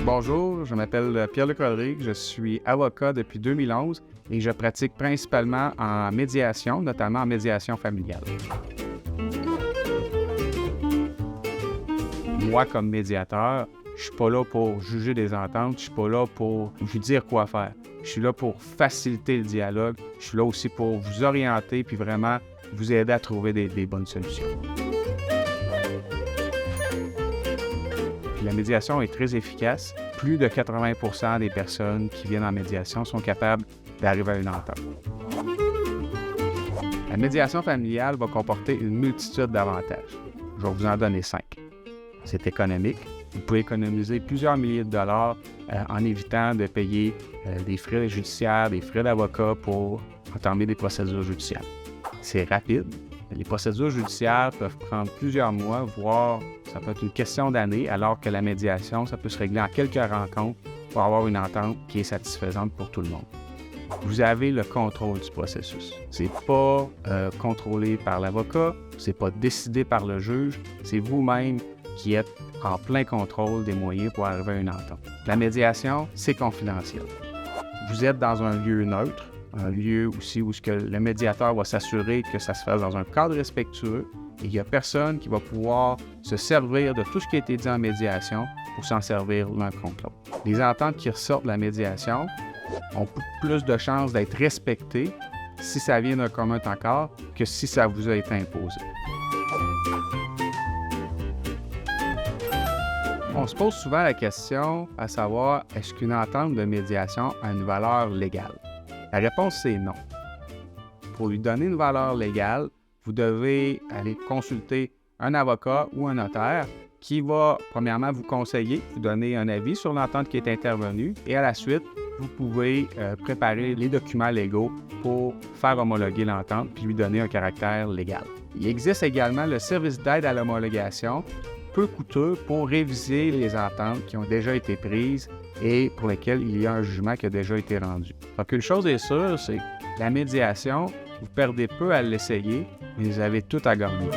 Bonjour, je m'appelle Pierre-Luc Rodrigue, je suis avocat depuis 2011 et je pratique principalement en médiation, notamment en médiation familiale. Moi, comme médiateur, je suis pas là pour juger des ententes, je suis pas là pour vous dire quoi faire. Je suis là pour faciliter le dialogue, je suis là aussi pour vous orienter puis vraiment vous aider à trouver des bonnes solutions. La médiation est très efficace. Plus de 80% des personnes qui viennent en médiation sont capables d'arriver à une entente. La médiation familiale va comporter une multitude d'avantages. Je vais vous en donner 5. C'est économique. Vous pouvez économiser plusieurs milliers de dollars en évitant de payer des frais judiciaires, des frais d'avocat pour entamer des procédures judiciaires. C'est rapide. Les procédures judiciaires peuvent prendre plusieurs mois, voire ça peut être une question d'années, alors que la médiation, ça peut se régler en quelques rencontres pour avoir une entente qui est satisfaisante pour tout le monde. Vous avez le contrôle du processus. C'est pas contrôlé par l'avocat, c'est pas décidé par le juge, c'est vous-même qui êtes en plein contrôle des moyens pour arriver à une entente. La médiation, c'est confidentiel. Vous êtes dans un lieu neutre, un lieu aussi où le médiateur va s'assurer que ça se fasse dans un cadre respectueux et il n'y a personne qui va pouvoir se servir de tout ce qui a été dit en médiation pour s'en servir l'un contre l'autre. Les ententes qui ressortent de la médiation ont plus de chances d'être respectées si ça vient d'un commun accord que si ça vous a été imposé. On se pose souvent la question à savoir, est-ce qu'une entente de médiation a une valeur légale? La réponse, c'est non. Pour lui donner une valeur légale, vous devez aller consulter un avocat ou un notaire qui va, premièrement, vous conseiller, vous donner un avis sur l'entente qui est intervenue et à la suite, vous pouvez préparer les documents légaux pour faire homologuer l'entente puis lui donner un caractère légal. Il existe également le service d'aide à l'homologation, peu coûteux pour réviser les ententes qui ont déjà été prises et pour lesquelles il y a un jugement qui a déjà été rendu. Donc, une chose est sûre, c'est que la médiation, vous perdez peu à l'essayer, mais vous avez tout à gagner.